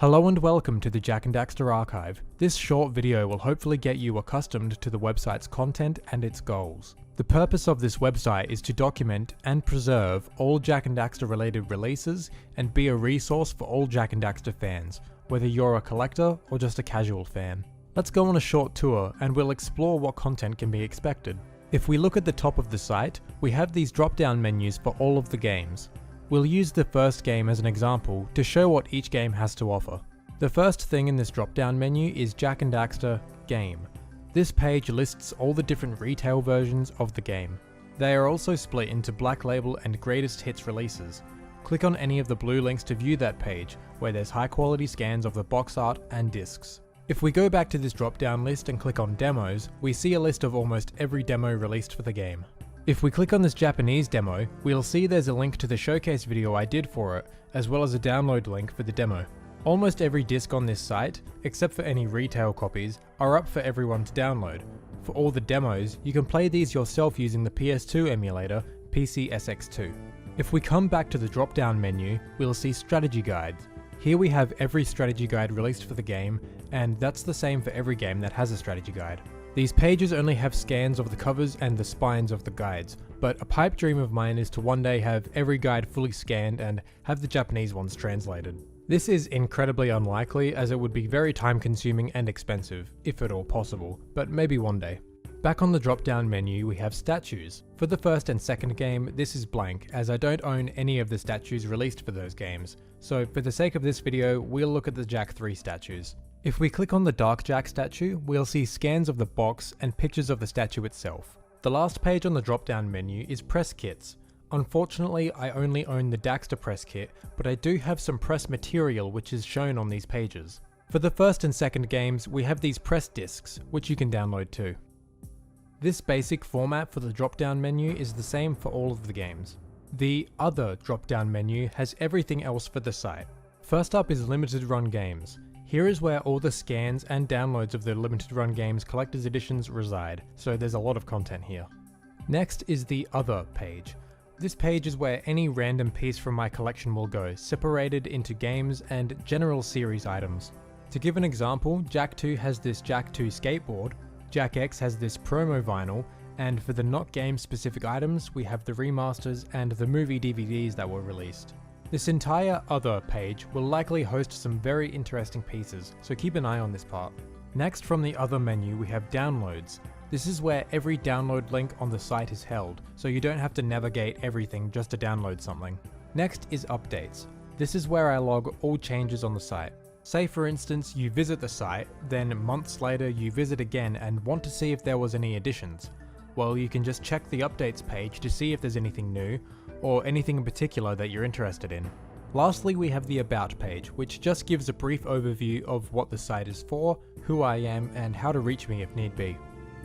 Hello and welcome to the Jak and Daxter Archive. This short video will hopefully get you accustomed to the website's content and its goals. The purpose of this website is to document and preserve all Jak and Daxter related releases and be a resource for all Jak and Daxter fans, whether you're a collector or just a casual fan. Let's go on a short tour and we'll explore what content can be expected. If we look at the top of the site, we have these drop-down menus for all of the games. We'll use the first game as an example to show what each game has to offer. The first thing in this drop-down menu is Jak and Daxter Game. This page lists all the different retail versions of the game. They are also split into Black Label and Greatest Hits releases. Click on any of the blue links to view that page, where there's high quality scans of the box art and discs. If we go back to this drop-down list and click on Demos, we see a list of almost every demo released for the game. If we click on this Japanese demo, we'll see there's a link to the showcase video I did for it, as well as a download link for the demo. Almost every disc on this site, except for any retail copies, are up for everyone to download. For all the demos, you can play these yourself using the PS2 emulator, PCSX2. If we come back to the drop-down menu, we'll see strategy guides. Here we have every strategy guide released for the game, and that's the same for every game that has a strategy guide. These pages only have scans of the covers and the spines of the guides, but a pipe dream of mine is to one day have every guide fully scanned and have the Japanese ones translated. This is incredibly unlikely, as it would be very time consuming and expensive, if at all possible, but maybe one day. Back on the drop-down menu we have statues. For the first and second game, this is blank, as I don't own any of the statues released for those games, so for the sake of this video, we'll look at the Jak 3 statues. If we click on the Dark Jak statue, we'll see scans of the box and pictures of the statue itself. The last page on the drop-down menu is press kits. Unfortunately, I only own the Daxter press kit, but I do have some press material which is shown on these pages. For the first and second games, we have these press discs, which you can download too. This basic format for the drop-down menu is the same for all of the games. The Other drop-down menu has everything else for the site. First up is limited run games. Here is where all the scans and downloads of the limited run games collector's editions reside, so there's a lot of content here. Next is the Other page. This page is where any random piece from my collection will go, separated into games and general series items. To give an example, Jak 2 has this Jak 2 skateboard, Jak X has this promo vinyl, and for the not game specific items we have the remasters and the movie DVDs that were released. This entire Other page will likely host some very interesting pieces, so keep an eye on this part. Next from the Other menu we have Downloads. This is where every download link on the site is held, so you don't have to navigate everything just to download something. Next is Updates. This is where I log all changes on the site. Say for instance you visit the site, then months later you visit again and want to see if there was any additions. Well, you can just check the updates page to see if there's anything new, or anything in particular that you're interested in. Lastly, we have the About page, which just gives a brief overview of what the site is for, who I am, and how to reach me if need be.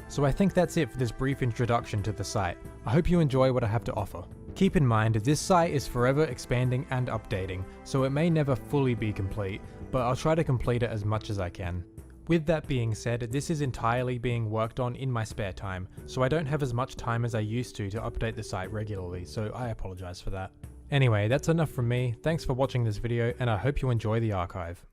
So I think that's it for this brief introduction to the site. I hope you enjoy what I have to offer. Keep in mind, this site is forever expanding and updating, so it may never fully be complete, but I'll try to complete it as much as I can. With that being said, this is entirely being worked on in my spare time, so I don't have as much time as I used to update the site regularly, so I apologize for that. Anyway, that's enough from me. Thanks for watching this video, and I hope you enjoy the archive.